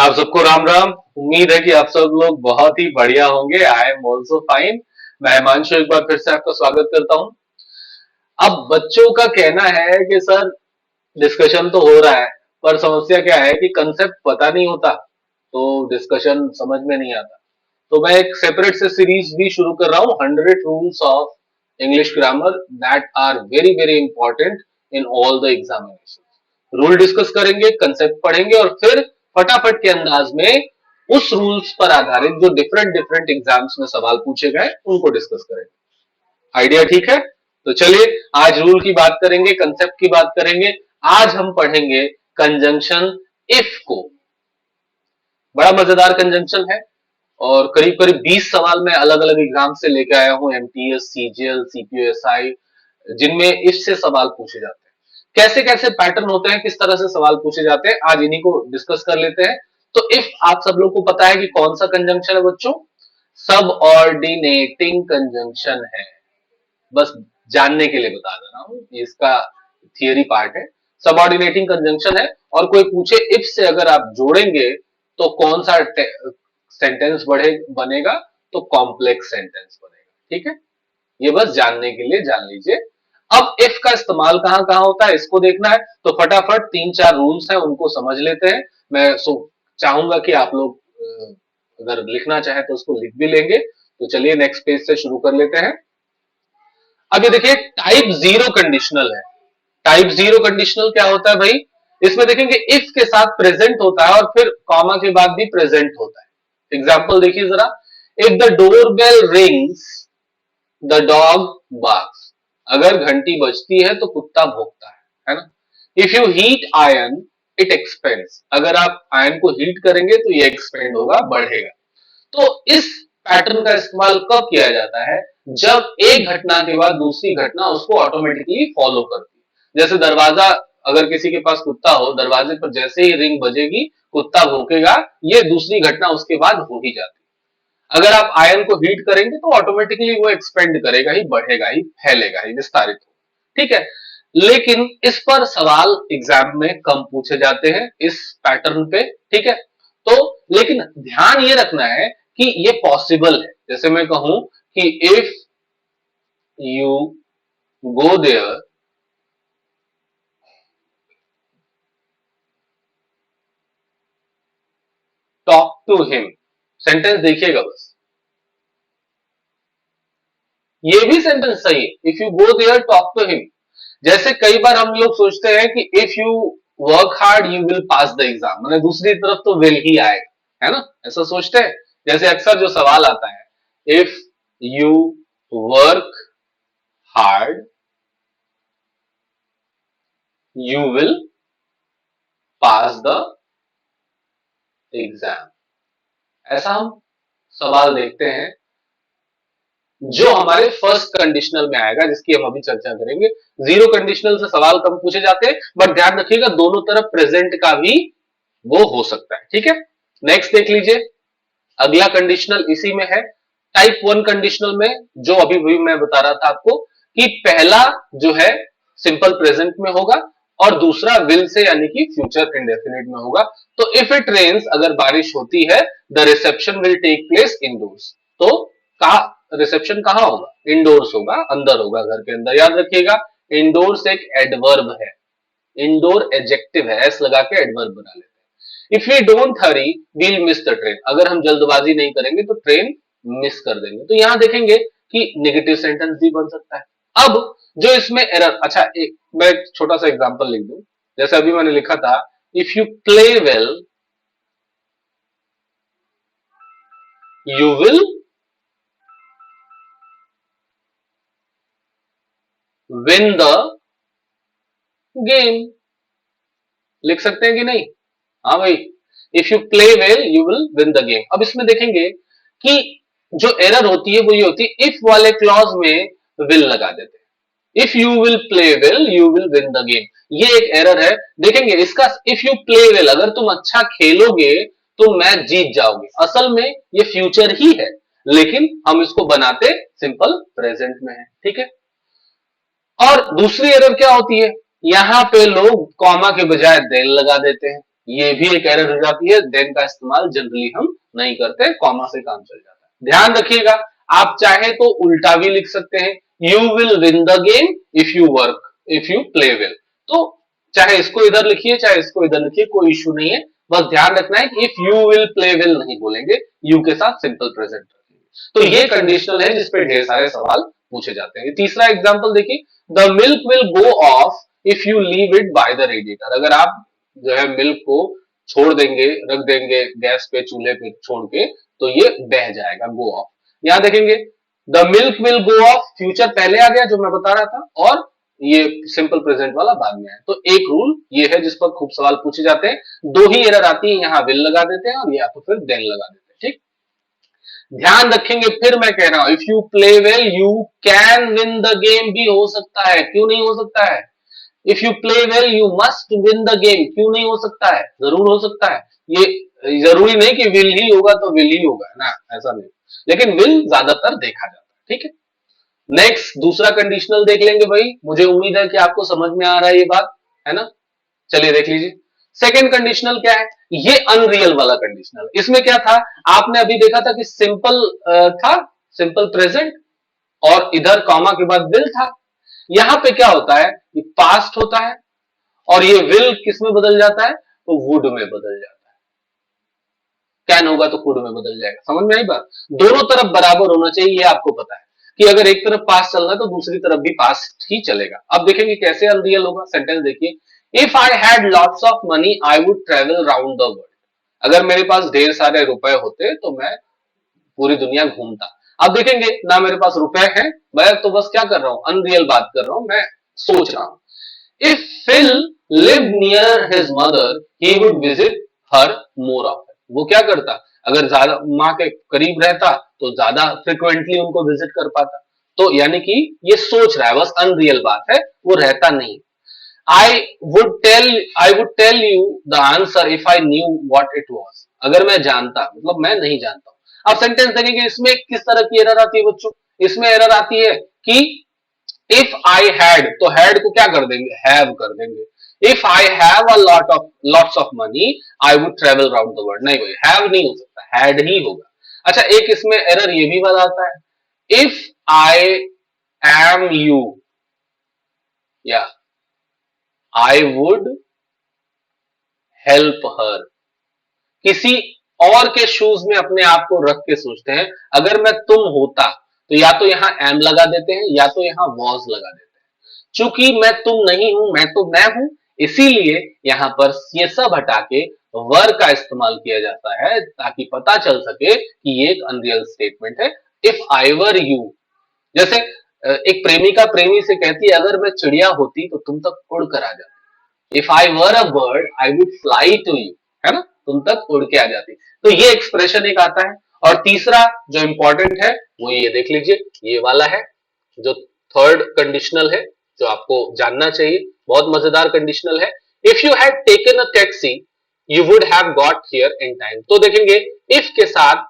आप सबको राम राम। उम्मीद है कि आप सब लोग बहुत ही बढ़िया होंगे। I am also fine. मैं हिमांशु एक बार फिर से आपका स्वागत करता हूं। अब बच्चों का कहना है कि सर डिस्कशन तो हो रहा है, पर समस्या क्या है कि कंसेप्ट पता नहीं होता, तो डिस्कशन समझ में नहीं आता। तो मैं एक सेपरेट से सीरीज भी शुरू कर रहा हूँ, 100 rules of English grammar that are very very important in all the examination. Rule discuss करेंगे, कंसेप्ट पढ़ेंगे और फिर फटाफट के अंदाज में उस रूल्स पर आधारित जो डिफरेंट डिफरेंट एग्जाम्स में सवाल पूछे गए उनको डिस्कस करेंगे। आइडिया ठीक है? तो चलिए आज रूल की बात करेंगे, कंसेप्ट की बात करेंगे। आज हम पढ़ेंगे कंजंक्शन इफ को। बड़ा मजेदार कंजंक्शन है और करीब करीब 20 सवाल मैं अलग अलग एग्जाम से लेके आया हूं, एमटीएस, सीजीएल, सीपीओएसआई, जिनमें इफ से सवाल पूछे जाते हैं। कैसे कैसे पैटर्न होते हैं, किस तरह से सवाल पूछे जाते हैं, आज इन्हीं को डिस्कस कर लेते हैं। तो इफ आप सब लोग को पता है कि कौन सा कंजंक्शन है बच्चों? सब ऑर्डिनेटिंग कंजंक्शन है। बस जानने के लिए बता दे रहा हूं, ये इसका थियरी पार्ट है। सबऑर्डिनेटिंग कंजंक्शन है और कोई पूछे इफ से अगर आप जोड़ेंगे तो कौन सा सेंटेंस बनेगा? तो कॉम्प्लेक्स सेंटेंस बनेगा। ठीक है, ये बस जानने के लिए जान लीजिए। अब इफ का इस्तेमाल कहां कहां होता है इसको देखना है, तो फटाफट तीन चार रूल्स हैं उनको समझ लेते हैं। मैं चाहूंगा कि आप लोग अगर लिखना चाहे तो उसको लिख भी लेंगे। तो चलिए नेक्स्ट पेज से शुरू कर लेते हैं। अब ये देखिए टाइप जीरो कंडीशनल है। टाइप जीरो कंडीशनल क्या होता है भाई? इसमें देखेंगे इफ के साथ प्रेजेंट होता है और फिर कॉमा के बाद भी प्रेजेंट होता है। एग्जाम्पल देखिए जरा। If the door bell rings the dog barks. अगर घंटी बजती है तो कुत्ता भौंकता है ना? If you heat iron it expands. अगर आप आयरन को हीट करेंगे तो ये एक्सपेंड होगा, बढ़ेगा। तो इस पैटर्न का इस्तेमाल कब किया जाता है? जब एक घटना के बाद दूसरी घटना उसको ऑटोमेटिकली फॉलो करती है। जैसे दरवाजा, अगर किसी के पास कुत्ता हो, दरवाजे पर जैसे ही रिंग बजेगी कुत्ता भौंकेगा, ये दूसरी घटना उसके बाद हो ही जाती है। अगर आप आयरन को हीट करेंगे तो ऑटोमेटिकली वो एक्सपेंड करेगा ही, बढ़ेगा ही, फैलेगा ही, विस्तारित हो। ठीक है, लेकिन इस पर सवाल एग्जाम में कम पूछे जाते हैं इस पैटर्न पे। ठीक है, तो लेकिन ध्यान ये रखना है कि ये पॉसिबल है। जैसे मैं कहूं कि if you go there talk to him. Sentence देखिएगा बस, ये भी सेंटेंस सही है। If you go there talk to him. जैसे कई बार हम लोग सोचते हैं कि if you work hard you will pass the exam, मतलब दूसरी तरफ तो विल ही आएगा, है ना? ऐसा सोचते हैं। जैसे अक्सर जो सवाल आता है, if you work hard you will pass the exam. ऐसा हम सवाल देखते हैं जो हमारे फर्स्ट कंडीशनल में आएगा, जिसकी हम अभी चर्चा करेंगे। जीरो कंडीशनल से सवाल कम पूछे जाते हैं, बट ध्यान रखिएगा दोनों तरफ प्रेजेंट का भी वो हो सकता है। ठीक है, नेक्स्ट देख लीजिए। अगला कंडीशनल इसी में है, टाइप वन कंडीशनल में, जो अभी भी मैं बता रहा था आपको कि पहला जो है सिंपल प्रेजेंट में होगा और दूसरा विल से यानी कि फ्यूचर इंडेफिनिट में होगा। तो इफ इट रेन्स, अगर बारिश होती है, the reception will take place indoors. तो कहा रिसेप्शन कहां होगा? इंडोर्स होगा, अंदर होगा, घर के अंदर। याद रखिएगा इंडोर्स एक एडवर्ब है, इंडोर एडजेक्टिव है, एस लगा के एडवर्ब बना लेते हैं। If we don't hurry we'll miss the train. अगर हम जल्दबाजी नहीं करेंगे तो ट्रेन मिस कर देंगे। तो यहां देखेंगे कि नेगेटिव सेंटेंस भी बन सकता है। अब जो इसमें एरर, अच्छा एक मैं छोटा सा एग्जांपल लिख दूं। जैसे अभी मैंने लिखा था, if you play well you will win the game. लिख सकते हैं कि नहीं? हाँ भाई, if you play well you will win the game. अब इसमें देखेंगे कि जो एरर होती है वो ये होती है, इफ वाले क्लॉज में विल लगा देते हैं। If you will play well you will win the game, ये एक एरर है। देखेंगे इसका, इफ यू प्ले वेल, अगर तुम अच्छा खेलोगे तो मैच जीत जाओगे। असल में ये फ्यूचर ही है, लेकिन हम इसको बनाते सिंपल प्रेजेंट में है। ठीक है, और दूसरी एरर क्या होती है? यहां पे लोग कॉमा के बजाय देन लगा देते हैं। ये भी एक एरर हो जाती है, देन का इस्तेमाल जनरली हम नहीं करते, कॉमा से काम चल जाता है। ध्यान रखिएगा, आप चाहे तो उल्टा भी लिख सकते हैं, you will win the game if you work, if you play well. तो चाहे इसको इधर लिखिए चाहे इसको इधर लिखिए, कोई इशू नहीं है, बस ध्यान रखना है कि if you will play well नहीं बोलेंगे, यू के साथ सिंपल प्रेजेंट रखेंगे। तो ये कंडीशनल है जिसपे ढेर सारे सवाल पूछे जाते हैं। तीसरा एग्जाम्पल देखिए, the milk will go of if you leave it by the radiator. अगर आप जो है मिल्क को छोड़ देंगे, रख देंगे गैस पे, चूल्हे पे छोड़ के, तो ये बह जाएगा, गो ऑफ। यहां देखेंगे, the milk will go of, future पहले आ गया जो मैं बता रहा था, और ये सिंपल प्रेजेंट वाला बाद में है। तो एक रूल ये है जिस पर खूब सवाल पूछे जाते हैं। दो ही एरर आती है, यहाँ विल लगा देते हैं और या तो फिर देन लगा देते हैं। ठीक, ध्यान रखेंगे, फिर मैं कह रहा हूं, if you play well you can win the game भी हो सकता है, क्यों नहीं हो सकता है? If you play well you must win the game, क्यों नहीं हो सकता है? जरूर हो सकता है। ये जरूरी नहीं कि विल ही होगा तो विल ही होगा ना, ऐसा नहीं, लेकिन विल ज्यादातर देखा जाता है। ठीक है, नेक्स्ट दूसरा कंडीशनल देख लेंगे भाई, मुझे उम्मीद है कि आपको समझ में आ रहा है ये बात, है ना? चलिए देख लीजिए, सेकेंड कंडीशनल क्या है, ये अनरियल वाला कंडीशनल। इसमें क्या था, आपने अभी देखा था कि सिंपल था, सिंपल प्रेजेंट, और इधर कॉमा के बाद विल था। यहां पे क्या होता है, ये पास्ट होता है, और ये विल किस में बदल जाता है, तो वुड में बदल जाता है। कैन होगा तो कुड में बदल जाएगा। समझ में आई बात? दोनों तरफ बराबर होना चाहिए, ये आपको पता है कि अगर एक तरफ पास चल रहा है तो दूसरी तरफ भी पास ही चलेगा। अब देखेंगे कैसे अनरियल होगा। सेंटेंस देखिए, if I had lots of money I would travel round the world. अगर मेरे पास ढेर सारे रुपए होते तो मैं पूरी दुनिया घूमता। अब देखेंगे ना, मेरे पास रुपए हैं, मैं तो बस क्या कर रहा हूं, अनरियल बात कर रहा हूं, मैं सोच रहा हूं। If Phil lived near his mother, he would visit her more often. वो क्या करता, अगर ज्यादा माँ के करीब रहता तो ज्यादा फ्रिक्वेंटली उनको विजिट कर पाता। तो यानी कि ये सोच रहा है, बस अनरियल बात है, वो रहता नहीं। I would tell you the answer if I knew what it was. अगर मैं जानता, मतलब मैं नहीं जानता हूं। अब सेंटेंस देखेंगे, इसमें किस तरह की एरर आती है बच्चों? इसमें एरर आती है कि इफ आई हैड, तो हैड को क्या कर देंगे, हैव कर देंगे। If I have a lots of money I would travel round the world. नहीं भाई, हैव नहीं हो सकता, हैड ही होगा। अच्छा, एक इसमें एरर ये भी बताता है, इफ आई एम यू, या आई वुड हेल्प हर। किसी और के शूज में अपने आप को रख के सोचते हैं, अगर मैं तुम होता तो या तो यहां एम लगा देते हैं या तो यहां वॉज लगा देते हैं। चूंकि मैं तुम नहीं हूं, मैं तो मैं हूं, इसीलिए यहां पर ये सब हटा के वर का इस्तेमाल किया जाता है, ताकि पता चल सके कि ये एक अनरियल स्टेटमेंट है। इफ आई वर यू, जैसे एक प्रेमिका प्रेमी से कहती है, अगर मैं चिड़िया होती तो तुम तक उड़ कर आ जाती। If I were a bird I would fly to you, है ना, तुम तक उड़ के आ जाती। तो ये एक्सप्रेशन एक आता है। और तीसरा जो इंपॉर्टेंट है वो ये देख लीजिए, ये वाला है, जो थर्ड कंडीशनल है, जो आपको जानना चाहिए, बहुत मजेदार कंडीशनल है। If you had taken a taxi you would have got here in time. तो देखेंगे, इफ के साथ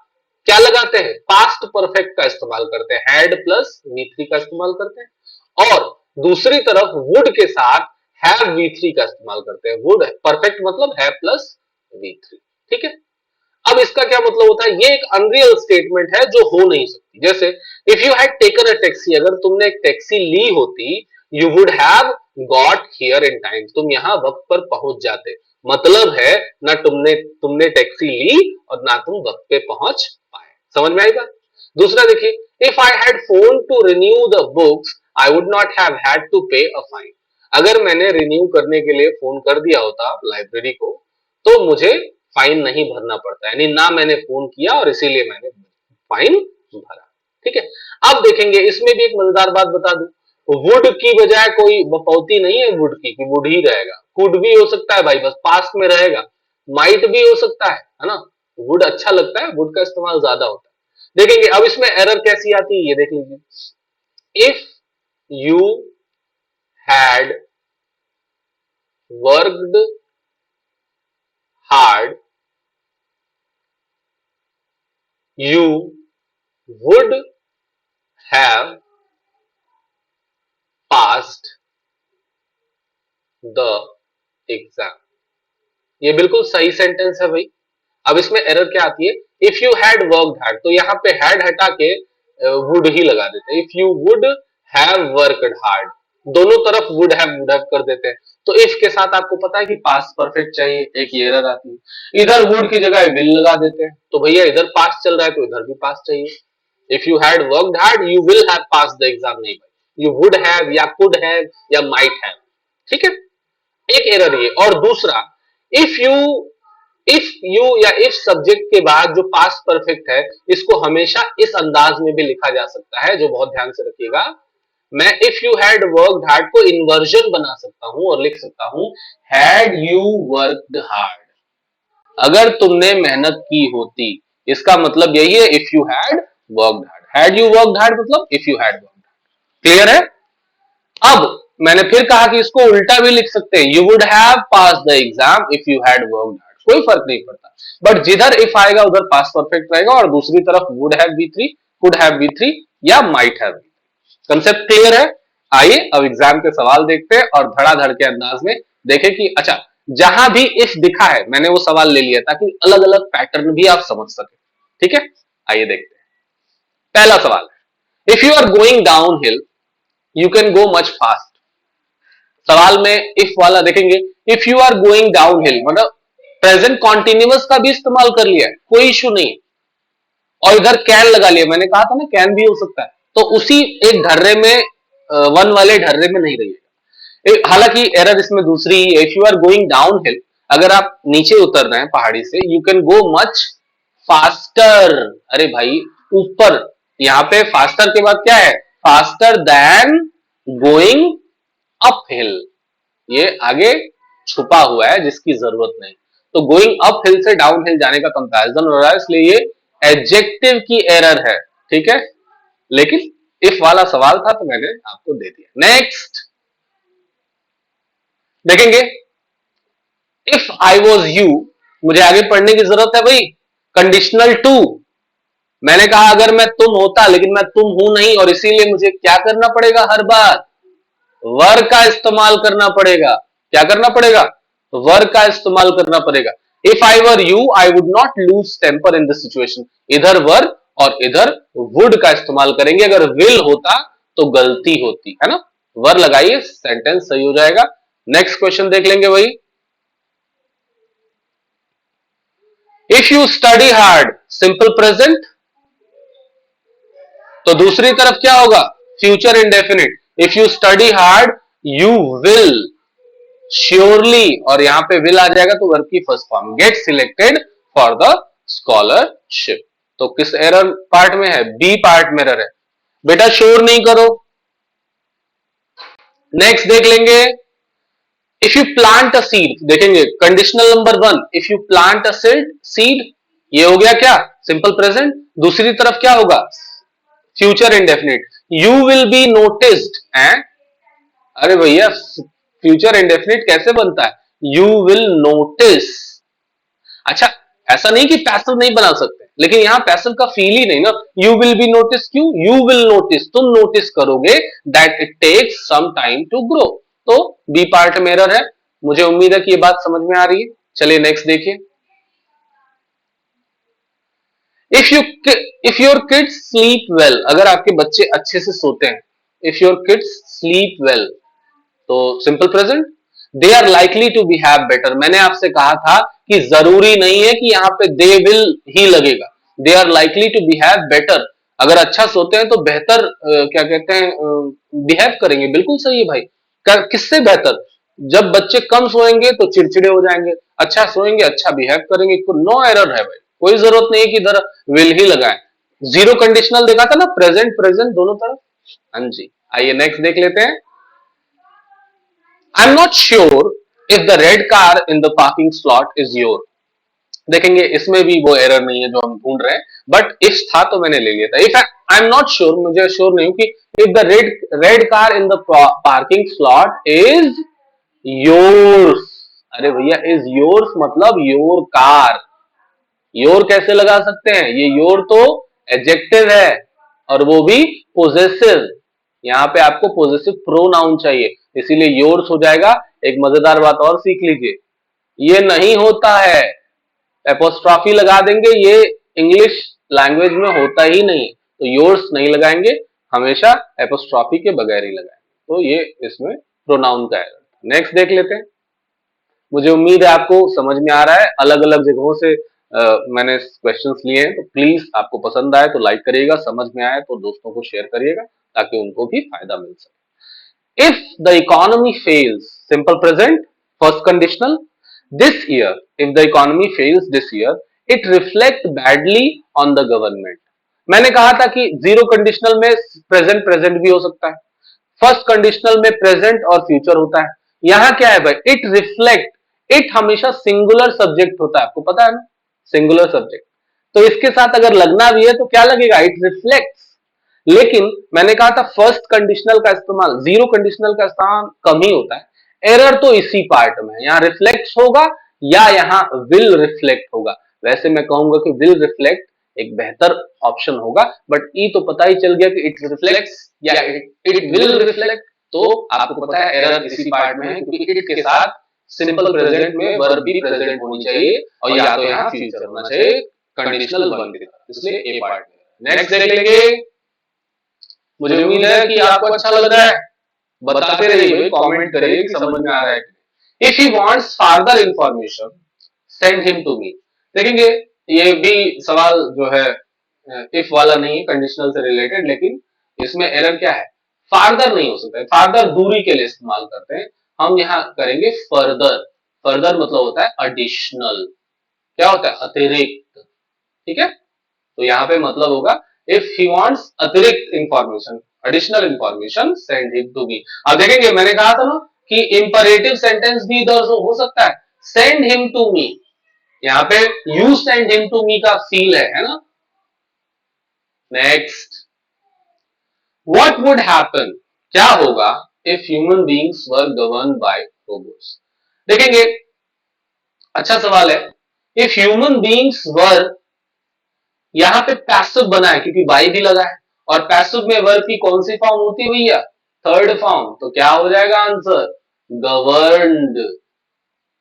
क्या लगाते हैं, पास्ट परफेक्ट का इस्तेमाल करते हैं, हैड प्लस वी3 का इस्तेमाल करते हैं, और दूसरी तरफ वुड के साथ हैव वी3 का इस्तेमाल करते हैं। वुड परफेक्ट मतलब है प्लस वी3। ठीक है, अब इसका क्या मतलब होता है, ये एक अनरियल स्टेटमेंट है जो हो नहीं सकती। जैसे if you had taken a taxi, अगर तुमने एक टैक्सी ली होती, you would have got here in time, तुम यहां वक्त पर पहुंच जाते। मतलब है ना, तुमने तुमने टैक्सी ली और ना तुम वक्त पे पहुंच पाए। समझ में आई बात? दूसरा देखिए, if I had phone to renew the books I would not have had to pay a fine. अगर मैंने रिन्यू करने के लिए फोन कर दिया होता लाइब्रेरी को, तो मुझे फाइन नहीं भरना पड़ता, यानी ना मैंने फोन किया और इसीलिए मैंने फाइन भरा। ठीक है, अब देखेंगे इसमें भी एक मजेदार बात बता दूं, वुड की बजाय कोई बपौती नहीं है वुड की, कि वुड ही रहेगा। कुड भी हो सकता है भाई, बस पास्ट में रहेगा। माइट भी हो सकता है ना। वुड अच्छा लगता है, वुड का इस्तेमाल ज्यादा होता है। देखेंगे अब इसमें एरर कैसी आती है, ये देख लीजिए। If you had worked hard you would have passed the exam। ये बिल्कुल सही सेंटेंस है भाई। अब इसमें एरर क्या आती है, if you had worked hard, तो यहाँ पे हैड हटा के वुड ही लगा देते हैं। If you would have worked hard, दोनों तरफ वुड हैव कर देते हैं। तो इफ के साथ आपको पता है कि पास्ट परफेक्ट चाहिए, एक ये एरर आती है। इधर वुड की जगह विल लगा देते हैं, तो भैया इधर पास्ट चल रहा है तो इधर भी पास्ट चाहिए। If you had worked hard you will have pass the exam, नहीं भाई, यू वुड हैव या कुड हैव या माइट हैव। ठीक है, एक एरर ये। और दूसरा, इफ यू या इफ सब्जेक्ट के बाद जो पास्ट परफेक्ट है, इसको हमेशा इस अंदाज में भी लिखा जा सकता है, जो बहुत ध्यान से रखिएगा। मैं if you had worked hard को इन्वर्जन बना सकता हूं और लिख सकता हूं हैड यू वर्कड हार्ड। अगर तुमने मेहनत की होती, इसका मतलब यही है if you had worked hard. Had you worked hard मतलब if you had worked hard. Clear है? अब मैंने फिर कहा कि इसको उल्टा भी लिख सकते हैं, you would have pass the exam if you had worked hard, कोई फर्क नहीं पड़ता। बट जिधर इफ आएगा उधर पास्ट परफेक्ट रहेगा, और दूसरी तरफ would have be three, could have be three या might have be. Concept clear है? आइए अब एग्जाम के सवाल देखते हैं और धड़ाधड़ के अंदाज में देखें कि अच्छा, जहां भी इफ दिखा है मैंने वो सवाल ले लिया ताकि अलग अलग पैटर्न भी आप समझ सके। ठीक है, आइए देखते हैं। पहला सवाल है, if you are going downhill you can go much fast. सवाल में इफ वाला देखेंगे, if you are going downhill मतलब प्रेजेंट कॉन्टिन्यूअस का भी इस्तेमाल कर लिया है, कोई इशू नहीं। और इधर कैन लगा लिया, मैंने कहा था ना कैन भी हो सकता है, तो उसी एक ढर्रे में वन वाले ढर्रे में नहीं रहिएगा। हालांकि एरर इसमें दूसरी, if you are going downhill, अगर आप नीचे उतर रहे हैं पहाड़ी से, you can go much faster. अरे भाई ऊपर, यहाँ पे फास्टर के बाद क्या है, faster than going up hill, ये आगे छुपा हुआ है जिसकी जरूरत नहीं। तो गोइंग अप हिल से डाउन हिल जाने का कंपैरिजन हो रहा है, इसलिए ये एडजेक्टिव की एरर है। ठीक है, लेकिन इफ वाला सवाल था तो मैंने आपको दे दिया। नेक्स्ट देखेंगे, इफ आई वॉज यू, मुझे आगे पढ़ने की जरूरत है भाई। कंडीशनल टू, मैंने कहा अगर मैं तुम होता, लेकिन मैं तुम हूं नहीं, और इसीलिए मुझे क्या करना पड़ेगा, हर बार वर का इस्तेमाल करना पड़ेगा। क्या करना पड़ेगा, वर का इस्तेमाल करना पड़ेगा। If I were you I would not lose temper in this situation, इधर वर और इधर वुड का इस्तेमाल करेंगे। अगर विल होता तो गलती होती है ना, वर लगाइए, सेंटेंस सही हो जाएगा। नेक्स्ट क्वेश्चन देख लेंगे भाई, if you study hard simple present, तो दूसरी तरफ क्या होगा, future indefinite. If you study hard you will surely, और यहां पे विल आ जाएगा तो वर्ब की first form, get selected for the scholarship. तो किस एरर पार्ट में है, बी पार्ट में एरर है बेटा, श्योर नहीं करो। नेक्स्ट देख लेंगे, if you plant a seed, देखेंगे conditional number one, if you plant a seed, ये हो गया क्या, सिंपल प्रेजेंट। दूसरी तरफ क्या होगा, future indefinite, you will B noticed. अरे भैया फ्यूचर इंडेफिनिट कैसे बनता है, यू विल नोटिस। अच्छा, ऐसा नहीं कि पैसिव नहीं बना सकते, लेकिन यहां पैसिव का फील ही नहीं ना। यू विल बी नोटिस क्यों, यू विल नोटिस, तुम नोटिस करोगे, that it takes some time to grow. तो बी पार्ट में एरर है। मुझे उम्मीद है कि ये बात समझ में आ रही है। चलिए नेक्स्ट देखिए, if your kids sleep well, अगर आपके बच्चे अच्छे से सोते हैं, if your kids sleep well, तो simple present, they are likely to be have better. मैंने आपसे कहा था कि जरूरी नहीं है कि यहां पे दे विल ही लगेगा, they are likely to be have better. अगर अच्छा सोते हैं तो बेहतर क्या कहते हैं, बिहेव करेंगे। बिल्कुल सही है भाई, किससे बेहतर, जब बच्चे कम सोएंगे तो चिड़चिड़े हो जाएंगे, अच्छा सोएंगे अच्छा बिहेव करेंगे। नो एरर है भाई, कोई जरूरत नहीं है कि इधर विल ही लगाए। जीरो कंडीशनल देखा था ना, प्रेजेंट प्रेजेंट दोनों तरफ। हाँ जी, आइए नेक्स्ट देख लेते हैं, I am not sure if the red car in the parking slot is your. देखेंगे इसमें भी वो एरर नहीं है जो हम ढूंढ रहे हैं, बट इफ था तो मैंने ले लिया था। If I am not sure, मुझे श्योर नहीं हूं कि if the red car in the parking slot is yours. अरे भैया इज योर्स मतलब योर कार, योर कैसे लगा सकते हैं, ये योर तो एडजेक्टिव है और वो भी पोजेसिव। यहां पे आपको पोजेसिव प्रोनाउन चाहिए, इसीलिए योर्स हो जाएगा। एक मजेदार बात और सीख लीजिए, ये नहीं होता है, एपोस्ट्रॉफी लगा देंगे, ये इंग्लिश लैंग्वेज में होता ही नहीं, तो योर्स नहीं लगाएंगे, हमेशा एपोस्ट्रॉफी के बगैर ही लगाएंगे। तो ये इसमें प्रोनाउन का है। नेक्स्ट देख लेते हैं। मुझे उम्मीद है आपको समझ में आ रहा है, अलग अलग जगहों से मैंने क्वेश्चंस लिए हैं, तो प्लीज आपको पसंद आए तो लाइक करिएगा, समझ में आए तो दोस्तों को शेयर करिएगा ताकि उनको भी फायदा मिल सके। If the economy fails, simple present, first conditional, this year, if the economy fails this year it reflect badly on the government. मैंने कहा था कि जीरो कंडीशनल में प्रेजेंट प्रेजेंट भी हो सकता है, फर्स्ट कंडीशनल में प्रेजेंट और फ्यूचर होता है। यहां क्या है भाई, इट रिफ्लेक्ट, इट हमेशा सिंगुलर सब्जेक्ट होता है, आपको पता है ना, सिंगुलर सब्जेक्ट। तो इसके साथ अगर लगना भी है तो क्या लगेगा, इट रिफ्लेक्ट्स। लेकिन मैंने कहा था फर्स्ट कंडीशनल का इस्तेमाल, जीरो कंडीशनल का इस्तेमाल कम ही होता है। एरर तो इसी पार्ट में है, यहां रिफ्लेक्ट होगा या यहां विल रिफ्लेक्ट होगा। वैसे मैं कहूंगा कि विल रिफ्लेक्ट एक बेहतर ऑप्शन होगा, बट ई तो पता ही चल गया कि इट रिफ्लेक्ट्स या इट विल रिफ्लेक्ट। तो आपको पता है एरर इसी पार्ट में है, क्योंकि इट के साथ सिंपल प्रेजेंट में वर्ब भी प्रेजेंट होनी चाहिए और या तो यहाँ फ्यूचर होना चाहिए कंडीशनल वन की तरह, इसलिए ए पार्ट में। नेक्स्ट देख लेंगे। मुझे उम्मीद है कि आपको अच्छा लग रहा है, बताते रहिए, कमेंट करिए कि समझ में आ रहा है। If he wants further information send him to me. देखेंगे ये भी सवाल जो है इफ वाला नहीं है, कंडीशनल से रिलेटेड, लेकिन इसमें एरर क्या है, फार्दर नहीं हो सकता है, फार्दर दूरी के लिए इस्तेमाल करते हैं, हम यहाँ करेंगे फर्दर। फर्दर मतलब होता है एडिशनल, क्या होता है, अतिरिक्त, ठीक है। तो यहाँ पे मतलब होगा इफ ही वांट्स अतिरिक्त information, additional information, send him to me. अब देखेंगे मैंने कहा था ना कि इंपरेटिव सेंटेंस भी इधर हो सकता है, सेंड हिम टू मी, यहाँ पे you send him to me का फील है ना। नेक्स्ट, व्हाट वुड हैपन, क्या होगा if human beings were govern by robots. देखेंगे अच्छा सवाल है, इफ ह्यूमन बीइंग्स वर, यहाँ पे पैसिव बना है क्योंकि बाई भी लगा है, और पैसिव में वर्ब की कौन सी फॉर्म होती है भैया, थर्ड फॉर्म, तो क्या हो जाएगा आंसर, गवर्नड।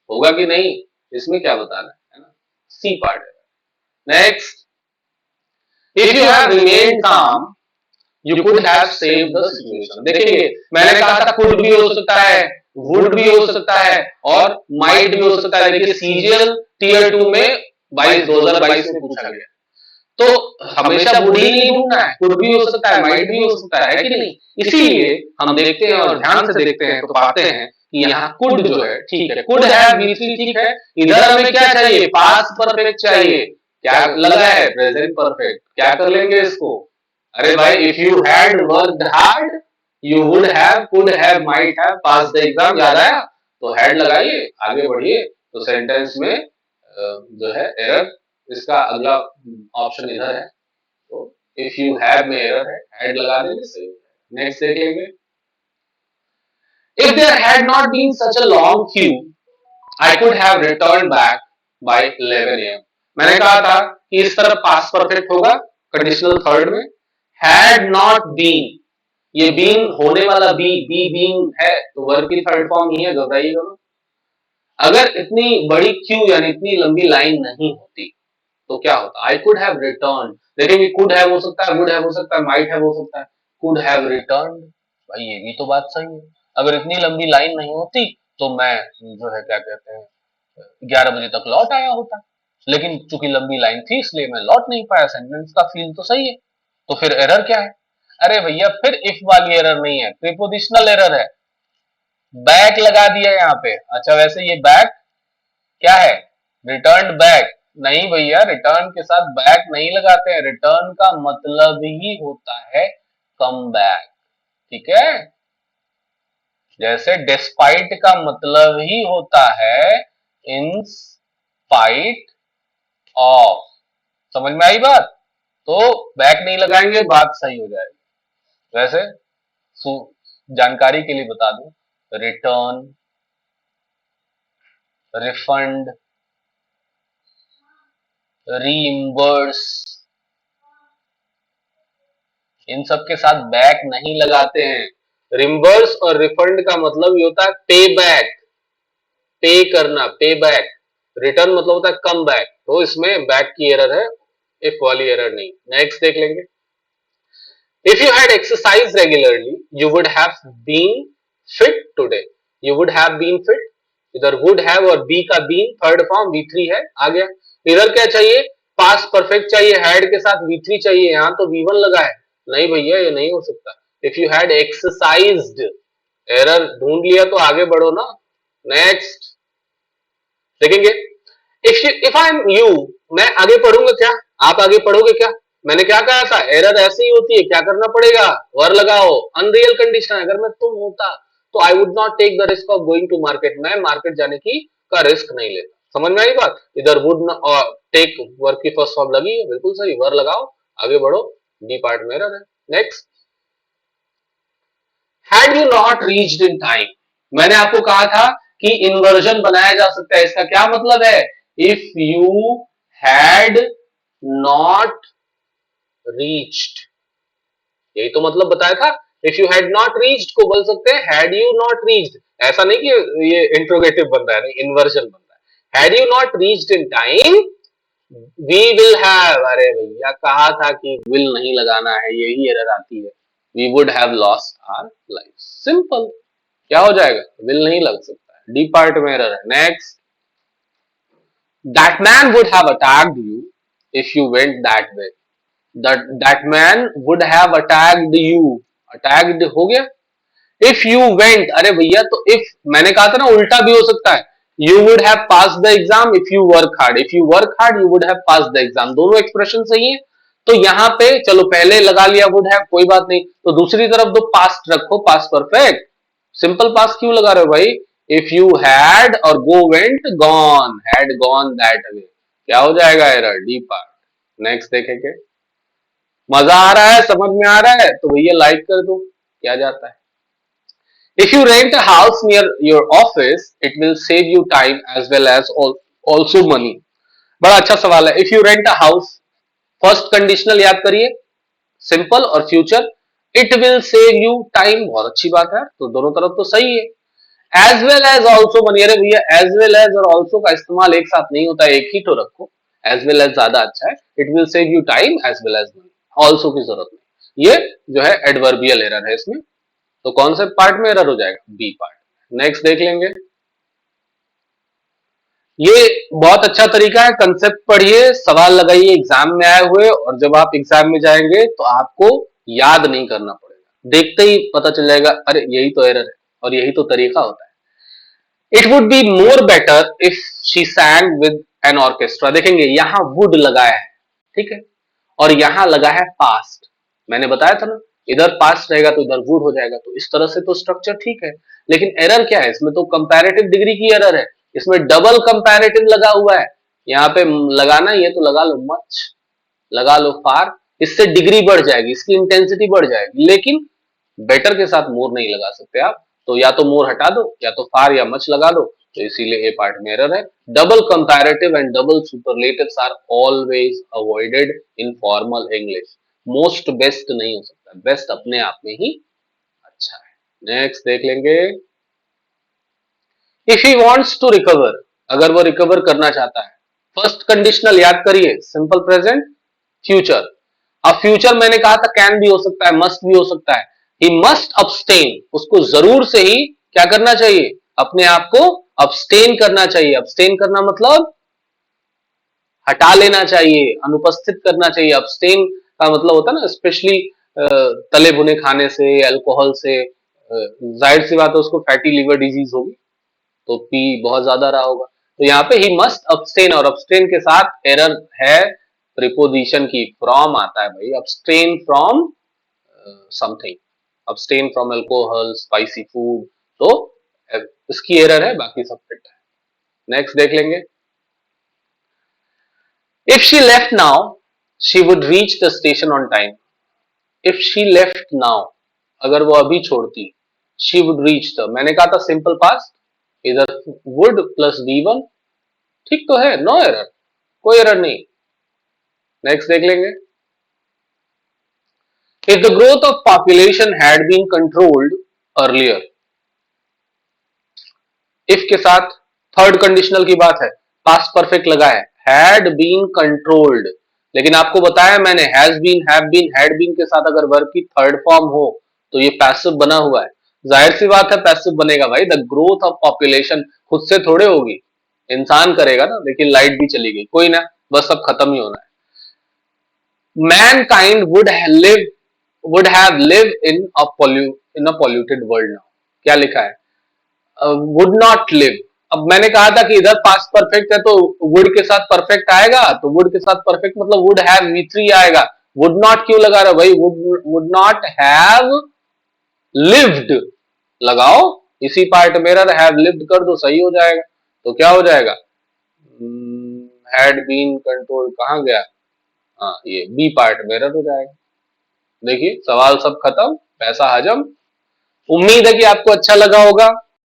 होगा कि नहीं, इसमें क्या बताना है ना, सी पार्ट है। Next, if you have remained calm you could have saved the situation. देखेंगे मैंने कहा था कुड भी हो सकता है, वुड भी हो सकता है और माइट भी हो सकता है। देखिए सीजीएल टीयर 2 में 2022 में पूछा गया, तो हमेशा वुड ही नहीं ढूंढना है, कुड भी हो सकता है, माइट भी हो सकता है कि नहीं। इसीलिए हम देखते हैं और ध्यान से देखते हैं तो पाते हैं कि यहाँ कुड जो है ठीक है, कुड है बीसी ठीक है, इधर हमें क्या चाहिए, पास्ट परफेक्ट चाहिए, क्या लगा है, प्रेजेंट परफेक्ट। क्या कर लेंगे इसको, अरे भाई if you had worked hard you would have, could have, might have pass the exam, याद आया, तो हैड लगाइए, आगे बढ़िए। तो सेंटेंस में जो है एरर, इसका अगला ऑप्शन इधर है, तो इफ यू हैव में एरर है, हैड लगा देंगे, सही। नेक्स्ट देख लेंगे, if there had not been such a long queue I could have return back by 11 AM। मैंने कहा था कि इस तरफ पास्ट परफेक्ट होगा कंडीशनल थर्ड में, हैड नॉट बीन, ये बीन होने वाला बी बीन है, तो वर्ब की थर्ड फॉर्म ही है, घबराइएगा ना। अगर इतनी बड़ी क्यू यानी इतनी लंबी लाइन नहीं होती तो क्या होता, आई कुड हैव रिटर्न। देखेंगे कुड हैव हो सकता है, वुड हैव हो सकता है, माइट हैव हो सकता है, कुड हैव रिटर्न, भाई ये भी तो बात सही है। अगर इतनी लंबी लाइन नहीं होती तो मैं जो है क्या कहते हैं 11 बजे तक लौट आया होता, लेकिन चूंकि लंबी लाइन थी इसलिए मैं लौट नहीं पाया। सेंटेंस का फील तो सही है, तो फिर एरर क्या है, अरे भैया फिर इफ वाली एरर नहीं है, प्रीपोजिशनल एरर है, बैक लगा दिया यहाँ पे। अच्छा वैसे ये बैक क्या है, रिटर्न बैक, नहीं भैया रिटर्न के साथ बैक नहीं लगाते हैं, रिटर्न का मतलब ही होता है कम बैक, ठीक है। जैसे डिस्पाइट का मतलब ही होता है इन स्पाइट ऑफ, समझ में आई बात, तो बैक नहीं लगाएंगे, बात सही हो जाएगी। वैसे जानकारी के लिए बता दूं, रिटर्न, रिफंड, रीइंबर्स, इन सब के साथ बैक नहीं लगाते हैं। रिम्बर्स और रिफंड का मतलब ये होता है पे बैक, पे करना, पे बैक, रिटर्न मतलब होता है कम बैक, तो इसमें बैक की एरर है, इफ वाली एरर नहीं। नेक्स्ट देख लेंगे। If you had exercised regularly, you would have been fit today. You would have been fit. इधर would have और be का been थर्ड फॉर्म V3 है, आ गया। इधर क्या चाहिए, पास्ट परफेक्ट चाहिए, had के साथ V3 चाहिए, यहाँ तो V1 लगा है, नहीं भैया ये नहीं हो सकता। If you had exercised, error ढूंढ लिया तो आगे बढ़ो ना। नेक्स्ट देखेंगे। इफ आई एम यू, मैं आगे पढ़ूंगा क्या, आप आगे पढ़ोगे क्या? मैंने क्या कहा था, एरर ऐसे ही होती है, क्या करना पड़ेगा, वर लगाओ, अनरियल कंडीशन। अगर मैं तुम होता तो I would not take the risk of going to market, मैं मार्केट जाने की का रिस्क नहीं लेता। समझ में आई बात? इधर वुड टेक वर्क की फर्स्ट फॉर्म लगी है, बिल्कुल सही, वर लगाओ, आगे बढ़ो, डी पार्ट में एरर है। Next, had you not reached in time, मैंने आपको कहा था कि इन्वर्जन बनाया जा सकता है, इसका क्या मतलब है, if you had not reached, यही तो मतलब बताया था। If you had not reached को बोल सकते हैं हैड यू नॉट रीच्ड, ऐसा नहीं कि ये इंट्रोगेटिव बन रहा है, नहीं, इन्वर्जन बन रहा है। Had you not reached in time we will have, अरे भैया कहा था कि विल नहीं लगाना है, यही एरर आती है, we would have lost our life. Simple, क्या हो जाएगा, विल नहीं लग सकता है, डी पार्ट में एरर है। Next, that man would have attacked you if you went that way, that man would have attacked you, attacked हो गया। if you went, अरे भैया तो if मैंने कहा था ना उल्टा भी हो सकता है, you would have passed the exam if you work hard, if you work hard you would have passed the exam, दोनों एक्सप्रेशन सही है। तो यहाँ पे चलो पहले लगा लिया would have, कोई बात नहीं, तो दूसरी तरफ तो पास्ट रखो, पास्ट परफेक्ट, सिंपल पास्ट क्यों लगा रहे हो भाई, if you had और go went gone, had gone that way, क्या हो जाएगा एरर, डी पार्ट। नेक्स्ट देखेंगे। मजा आ रहा है, समझ में आ रहा है तो भैया लाइक कर दो, क्या जाता है। If you rent a house near your office it will save you time as well as also money, बड़ा अच्छा सवाल है। If you rent a house, first conditional याद करिए, सिंपल और future, it will save you time, बहुत अच्छी बात है, तो दोनों तरफ तो सही है। As well as also money, अरे भैया एज वेल एज और ऑल्सो का इस्तेमाल एक साथ नहीं होता, एक ही तो रखो, एज वेल एज ज्यादा अच्छा है। It will save you time as well as money, also की जरूरत नहीं, ये जो है एडवर्बियल एरर है इसमें, तो कौन से पार्ट में एरर हो जाएगा, बी पार्ट। नेक्स्ट देख लेंगे। ये बहुत अच्छा तरीका है, कंसेप्ट पढ़िए, सवाल लगाइए एग्जाम में आए हुए, और जब आप एग्जाम में जाएंगे तो आपको याद नहीं करना पड़ेगा, देखते ही पता चल जाएगा, अरे यही तो एरर है, और यही तो तरीका होता है। It would be more better if she sang with an orchestra, देखेंगे यहां वुड लगाया है, ठीक है, और यहां लगा है पास्ट, मैंने बताया था ना, इधर पास्ट रहेगा तो इधर वुड हो जाएगा, तो इस तरह से तो स्ट्रक्चर ठीक है। लेकिन एरर क्या है इसमें, तो कंपैरेटिव डिग्री की एरर है, इसमें डबल कंपैरेटिव लगा हुआ है, यहाँ पे लगाना ही है तो लगा लो मच, लगा लो फार, इससे डिग्री बढ़ जाएगी, इसकी इंटेंसिटी बढ़ जाएगी, लेकिन बेटर के साथ मोर नहीं लगा सकते आप, तो या तो मोर हटा दो या तो फार या मच लगा दो, तो इसीलिए ए पार्ट में एरर है। Double comparative and double superlatives are always avoided in formal English, most best नहीं हो सकता, बेस्ट अपने आप में ही अच्छा है। नेक्स्ट देख लेंगे। If he wants to recover, अगर वो रिकवर करना चाहता है, फर्स्ट कंडीशनल याद करिए, सिंपल प्रेजेंट फ्यूचर, अब फ्यूचर मैंने कहा था कैन भी हो सकता है, मस्ट भी हो सकता है, ही मस्ट अब्सटेन, उसको जरूर से ही क्या करना चाहिए, अपने आप को अब्सटेन करना चाहिए। अब्सटेन करना मतलब हटा लेना चाहिए, अनुपस्थित करना चाहिए। अब्सटेन का मतलब होता है ना, स्पेशली तले भुने खाने से, अल्कोहल से, जाहिर सी बात है उसको फैटी लिवर डिजीज होगी, तो पी बहुत ज्यादा रहा होगा, तो यहाँ पे ही मस्ट अब्सटेन, और अब्सटेन के साथ एरर है प्रीपोजिशन की, फ्रॉम आता है भाई, abstain from something, abstain from alcohol, spicy food, तो इसकी एरर है, बाकी सब फिट है। नेक्स्ट देख लेंगे। If she left now she would reach the station on time, if she left now, अगर वो अभी छोड़ती, शी वुड रीच द, मैंने कहा था सिंपल पास्ट, इधर वुड प्लस V1, ठीक तो है, नो एरर, कोई एरर नहीं। नेक्स्ट देख लेंगे। If the growth of population had been controlled earlier, if के साथ थर्ड कंडीशनल की बात है, पास्ट परफेक्ट लगा है, हैड बीन कंट्रोल्ड, लेकिन आपको बताया मैंने has been, have been, had been के साथ अगर वर्ब की थर्ड फॉर्म हो तो ये पैसिव बना हुआ है। जाहिर सी बात है पैसिव बनेगा भाई, द ग्रोथ ऑफ पॉपुलेशन खुद से थोड़े होगी, इंसान करेगा ना। लेकिन लाइट भी चली गई, कोई ना, बस अब खत्म ही होना है। Mankind would have live in a polluted world now, क्या लिखा है, वुड नॉट लिव। अब मैंने कहा था कि इधर पास्ट परफेक्ट है तो वुड के साथ परफेक्ट आएगा, तो वुड के साथ परफेक्ट मतलब वुड हैव V3 आएगा। वुड नॉट क्यों लगा रहा भाई, वुड नॉट हैव लिव्ड लगाओ, इसी पार्ट में हैव लिव्ड कर दो, सही हो जाएगा। तो क्या हो जाएगा, हैड बीन कंट्रोल कहां गया, हाँ ये बी पार्ट मेरा हो जाएगा। देखिए सवाल सब खत्म, पैसा हजम। उम्मीद है कि आपको अच्छा लगा होगा।